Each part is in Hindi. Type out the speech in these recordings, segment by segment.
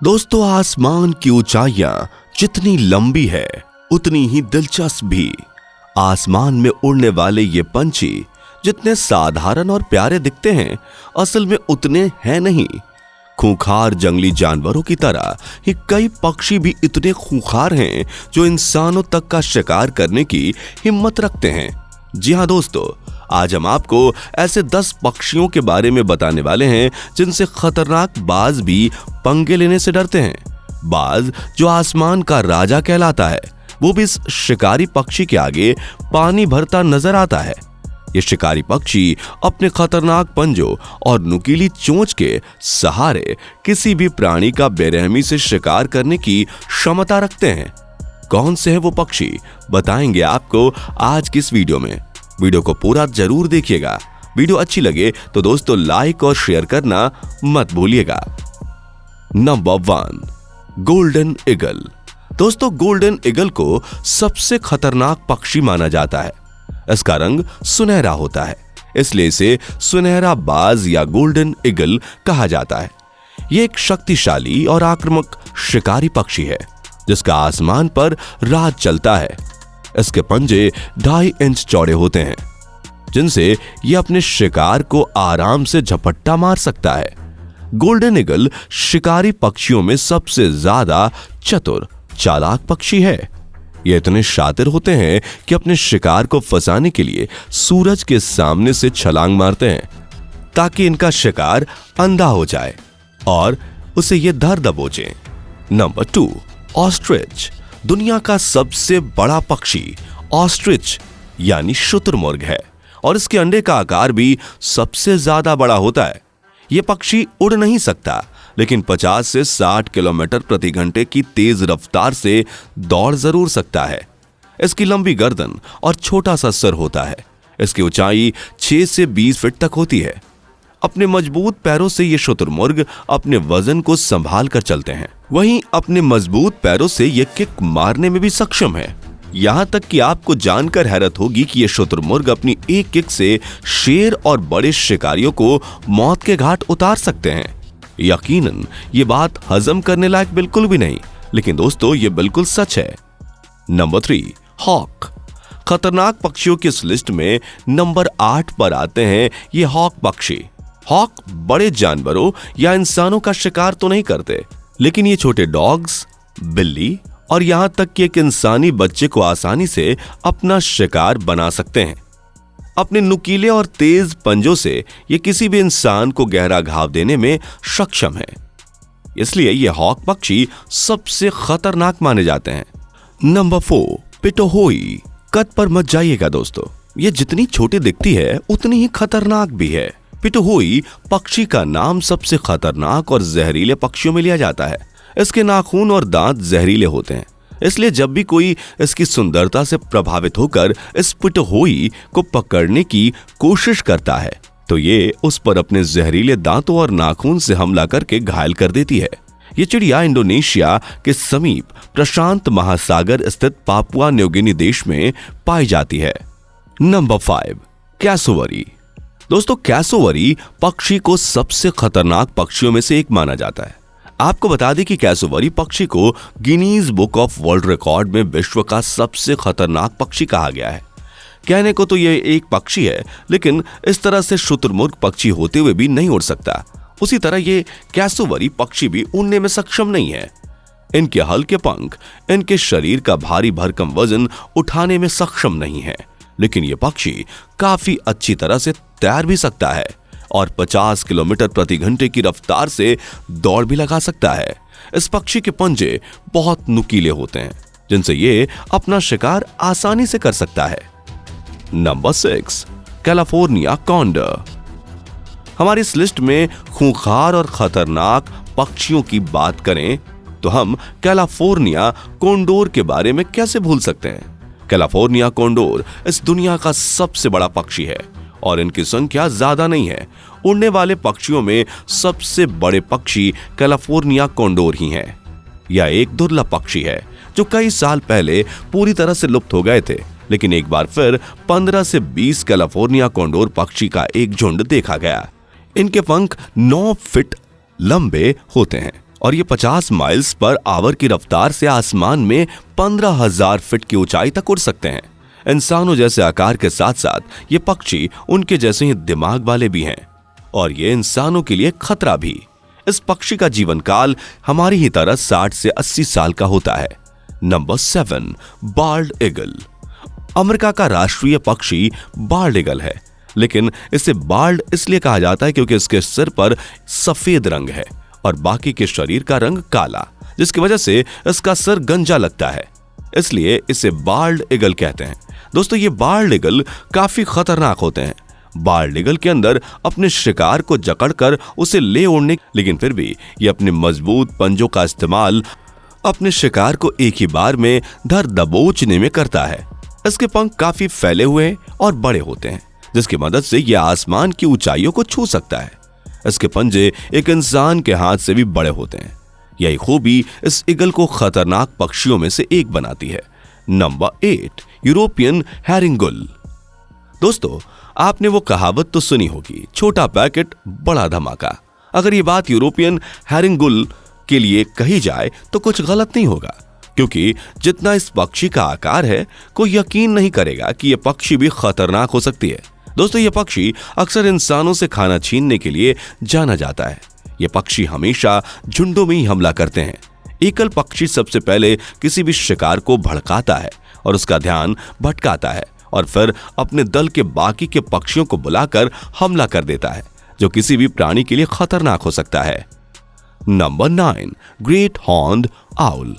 दोस्तों, आसमान की ऊंचाइयां जितनी लंबी है उतनी ही दिलचस्प भी। आसमान में उड़ने वाले ये पंछी जितने साधारण और प्यारे दिखते हैं, असल में उतने हैं नहीं। खूंखार जंगली जानवरों की तरह ही कई पक्षी भी इतने खूंखार हैं जो इंसानों तक का शिकार करने की हिम्मत रखते हैं। जी हाँ दोस्तों, आज हम आपको ऐसे 10 पक्षियों के बारे में बताने वाले हैं जिनसे खतरनाक बाज भी पंगे लेने से डरते हैं। बाज जो आसमान का राजा कहलाता है, वो भी इस शिकारी पक्षी के आगे पानी भरता नजर आता है। ये शिकारी पक्षी अपने खतरनाक पंजों और नुकीली चोंच के सहारे किसी भी प्राणी का बेरहमी से शिकार करने की क्षमता रखते हैं। कौन से है वो पक्षी, बताएंगे आपको आज की इस वीडियो में। वीडियो को पूरा जरूर देखिएगा। वीडियो अच्छी लगे तो दोस्तों लाइक और शेयर करना मत भूलिएगा। Number 1, golden eagle. दोस्तों, गोल्डन ईगल को सबसे खतरनाक पक्षी माना जाता है। इसका रंग सुनहरा होता है, इसलिए इसे सुनहरा बाज या गोल्डन ईगल कहा जाता है। यह एक शक्तिशाली और आक्रामक शिकारी पक्षी है जिसका आसमान पर राज चलता है। इसके पंजे 2.5 इंच चौड़े होते हैं जिनसे यह अपने शिकार को आराम से झपट्टा मार सकता है। गोल्डन ईगल शिकारी पक्षियों में सबसे ज्यादा चतुर चालाक पक्षी है। ये इतने शातिर होते हैं कि अपने शिकार को फंसाने के लिए सूरज के सामने से छलांग मारते हैं ताकि इनका शिकार अंधा हो जाए और उसे ये धर दबोचे। Number 2, ostrich. दुनिया का सबसे बड़ा पक्षी ऑस्ट्रिच यानी शुतुरमुर्ग है और इसके अंडे का आकार भी सबसे ज्यादा बड़ा होता है। यह पक्षी उड़ नहीं सकता, लेकिन 50 से 60 किलोमीटर प्रति घंटे की तेज रफ्तार से दौड़ जरूर सकता है। इसकी लंबी गर्दन और छोटा सा सर होता है। इसकी ऊंचाई 6 से 20 फीट तक होती है। अपने मजबूत पैरों से ये शुतुरमुर्ग अपने वजन को संभाल कर चलते हैं। वहीं अपने मजबूत पैरों से ये किक मारने में भी सक्षम है। यहाँ तक कि आपको जानकर हैरत होगी कि ये शुतुरमुर्ग अपनी एक किक से शेर और बड़े शिकारियों को मौत के घाट उतार सकते हैं। यकीनन ये बात हजम करने लायक बिल्कुल भी नहीं, लेकिन दोस्तों ये बिल्कुल सच है। Number 3, hawk. खतरनाक पक्षियों की इस लिस्ट में नंबर 8 पर आते हैं ये हॉक पक्षी। हॉक बड़े जानवरों या इंसानों का शिकार तो नहीं करते, लेकिन ये छोटे डॉग्स, बिल्ली और यहां तक कि एक इंसानी बच्चे को आसानी से अपना शिकार बना सकते हैं। अपने नुकीले और तेज पंजों से ये किसी भी इंसान को गहरा घाव देने में सक्षम है। इसलिए ये हॉक पक्षी सबसे खतरनाक माने जाते हैं। नंबर 4, पिटोहोई। कद पर मत जाइएगा दोस्तों, ये जितनी छोटी दिखती है उतनी ही खतरनाक भी है। पिटोहोई पक्षी का नाम सबसे खतरनाक और जहरीले पक्षियों में लिया जाता है। इसके नाखून और दांत जहरीले होते हैं, इसलिए जब भी कोई इसकी सुंदरता से प्रभावित होकर इस पिटोहोई को पकड़ने की कोशिश करता है तो ये उस पर अपने जहरीले दांतों और नाखून से हमला करके घायल कर देती है। ये चिड़िया इंडोनेशिया के समीप प्रशांत महासागर स्थित पापुआ न्यूगिनी देश में पाई जाती है। Number 5, cassowary. दोस्तों, कैसोवरी पक्षी को सबसे खतरनाक पक्षियों में से एक माना जाता है। आपको बता दें कि कैसोवरी पक्षी को Guinness book of world record में विश्व का सबसे खतरनाक पक्षी कहा गया है। कहने को तो यह एक पक्षी है, लेकिन इस तरह से शुतुरमुर्ग पक्षी होते हुए भी नहीं उड़ सकता। उसी तरह ये कैसोवरी पक्षी भी उड़ने में सक्षम नहीं है। इनके हल्के पंख इनके शरीर का भारी भरकम वजन उठाने में सक्षम नहीं है, लेकिन ये पक्षी काफी अच्छी तरह से तैर भी सकता है और 50 किलोमीटर प्रति घंटे की रफ्तार से दौड़ भी लगा सकता है। इस पक्षी के पंजे बहुत नुकीले होते हैं जिनसे ये अपना शिकार आसानी से कर सकता है। Number 6, California condor. हमारी इस लिस्ट में खूंखार और खतरनाक पक्षियों की बात करें तो हम कैलिफोर्निया कोंडोर के बारे में कैसे भूल सकते हैं। कैलिफोर्निया कोंडोर इस दुनिया का सबसे बड़ा पक्षी है और इनकी संख्या ज्यादा नहीं है। उड़ने वाले पक्षियों में सबसे बड़े पक्षी कैलिफोर्निया कोंडोर ही हैं। यह एक दुर्लभ पक्षी है जो कई साल पहले पूरी तरह से लुप्त हो गए थे, लेकिन एक बार फिर 15 से 20 कैलिफोर्निया कोंडोर पक्षी का एक झुंड देखा गया। इनके पंख 9 फीट लंबे होते हैं और ये 50 माइल्स पर आवर की रफ्तार से आसमान में 15,000 फीट की ऊंचाई तक उड़ सकते हैं। इंसानों जैसे आकार के साथ साथ ये पक्षी उनके जैसे ही दिमाग वाले भी हैं और ये इंसानों के लिए खतरा भी। इस पक्षी का जीवन काल हमारी ही तरह 60 से 80 साल का होता है। Number 7, bald eagle. अमेरिका का राष्ट्रीय पक्षी बाल्ड ईगल है, लेकिन इसे बाल्ड इसलिए कहा जाता है क्योंकि इसके सिर पर सफेद रंग है और बाकी के शरीर का रंग काला, जिसकी वजह से इसका सिर गंजा लगता है, इसलिए इसे बाल्ड ईगल कहते हैं। दोस्तों, ये बाल्ड ईगल काफी खतरनाक होते हैं। बाल्ड ईगल के अंदर अपने शिकार को जकड़कर उसे ले उड़ने, लेकिन फिर भी ये अपने मजबूत पंजों का इस्तेमाल अपने शिकार को एक ही बार में धर दबोचने में करता है। इसके पंख काफी फैले हुए और बड़े होते हैं, जिसकी मदद से यह आसमान की ऊंचाइयों को छू सकता है। इसके पंजे एक इंसान के हाथ से भी बड़े होते हैं। यही खूबी इस ईगल को खतरनाक पक्षियों में से एक बनाती है। Number 8, European herring gull. दोस्तों, आपने वो कहावत तो सुनी होगी, छोटा पैकेट बड़ा धमाका। अगर ये बात यूरोपियन हैरिंगुल के लिए कही जाए तो कुछ गलत नहीं होगा, क्योंकि जितना इस पक्षी का आकार है, कोई यकीन नहीं करेगा कि यह पक्षी भी खतरनाक हो सकती है। दोस्तों, यह पक्षी अक्सर इंसानों से खाना छीनने के लिए जाना जाता है। ये पक्षी हमेशा झुंडों में ही हमला करते हैं। एकल पक्षी सबसे पहले किसी भी शिकार को भड़काता है और उसका ध्यान भटकाता है और फिर अपने दल के बाकी के पक्षियों को बुलाकर हमला कर देता है, जो किसी भी प्राणी के लिए खतरनाक हो सकता है। Number 9, great horned owl.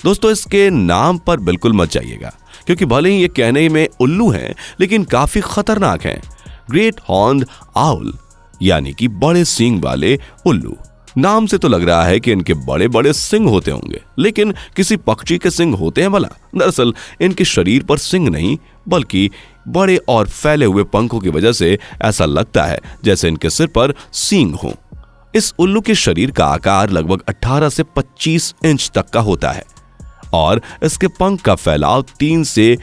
दोस्तों, इसके नाम पर बिल्कुल मत जाइएगा, क्योंकि भले ही ये कहने में उल्लू हैं, लेकिन काफी खतरनाक हैं। ग्रेट हॉर्न्ड आउल यानी कि बड़े सींग वाले उल्लू। नाम से तो लग रहा है कि इनके बड़े बड़े सिंग होते होंगे, लेकिन किसी पक्षी के सिंग होते हैं भला? दरअसल इनके शरीर पर सिंग नहीं, बल्कि बड़े और फैले हुए पंखों की वजह से ऐसा लगता है जैसे इनके सिर पर सींग हों। इस उल्लू के शरीर का आकार लगभग 18 से 25 इंच तक का होता है और इसके पंख का फैलाव 3 से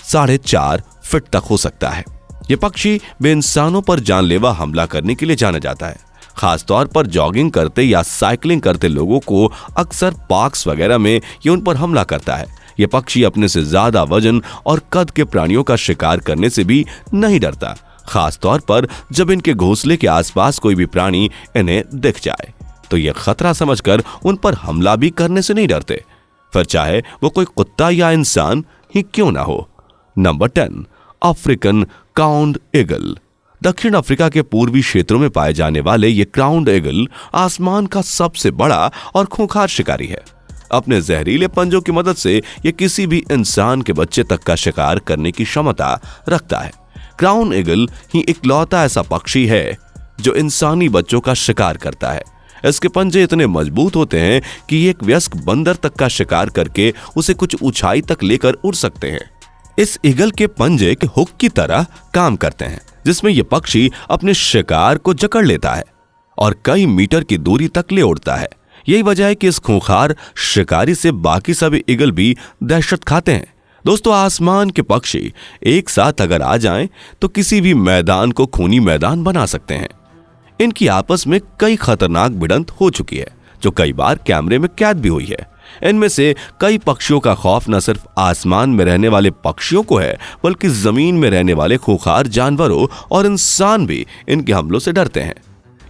4.5 फीट तक हो सकता है। यह पक्षी बेइंसानों पर जानलेवा हमला करने के लिए जाना जाता है। खासतौर पर जॉगिंग करते या साइकिलिंग करते लोगों को अक्सर पार्क्स वगैरह में ये उन पर हमला करता है। यह पक्षी अपने से ज्यादा वजन और कद के प्राणियों का शिकार करने से भी नहीं डरता, खासतौर पर जब इनके घोंसले के आसपास कोई भी प्राणी इन्हें दिख जाए तो ये खतरा समझकर उन पर हमला भी करने से नहीं डरते, फिर चाहे वो कोई कुत्ता या इंसान ही क्यों ना हो। Number 10, African crowned eagle. दक्षिण अफ्रीका के पूर्वी क्षेत्रों में पाए जाने वाले ये क्राउन्ड ईगल आसमान का सबसे बड़ा और खूंखार शिकारी है। अपने जहरीले पंजों की मदद से ये किसी भी इंसान के बच्चे तक का शिकार करने की क्षमता रखता है। क्राउन ईगल ही इकलौता ऐसा पक्षी है जो इंसानी बच्चों का शिकार करता है। इसके पंजे इतने मजबूत होते हैं कि ये एक वयस्क बंदर तक का शिकार करके उसे कुछ ऊंचाई तक लेकर उड़ सकते हैं। इस ईगल के पंजे के हुक की तरह काम करते हैं, जिसमें यह पक्षी अपने शिकार को जकड़ लेता है और कई मीटर की दूरी तक ले उड़ता है। यही वजह है कि इस खूंखार शिकारी से बाकी सभी ईगल भी दहशत खाते हैं। दोस्तों, आसमान के पक्षी एक साथ अगर आ जाएं तो किसी भी मैदान को खूनी मैदान बना सकते हैं। इनकी आपस में कई खतरनाक भिड़ंत हो चुकी है, जो कई बार कैमरे में कैद भी हुई है। इनमें से कई पक्षियों का खौफ न सिर्फ आसमान में रहने वाले पक्षियों को है, बल्कि जमीन में रहने वाले खूंखार जानवरों और इंसान भी इनके हमलों से डरते हैं।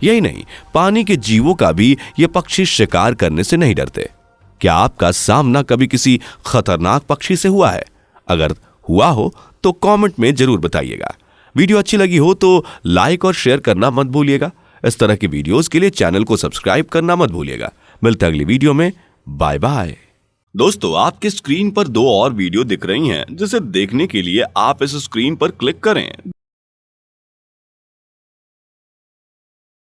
यही नहीं, पानी के जीवों का भी ये पक्षी शिकार करने से नहीं डरते। क्या आपका सामना कभी किसी खतरनाक पक्षी से हुआ है? अगर हुआ हो तो कमेंट में जरूर बताइएगा। वीडियो अच्छी लगी हो तो लाइक और शेयर करना मत भूलिएगा। इस तरह के वीडियोस के लिए चैनल को सब्सक्राइब करना मत भूलिएगा। मिलते हैं अगली वीडियो में। Bye bye. दोस्तों, आपके स्क्रीन पर 2 और वीडियो दिख रही हैं, जिसे देखने के लिए आप इस स्क्रीन पर क्लिक करें।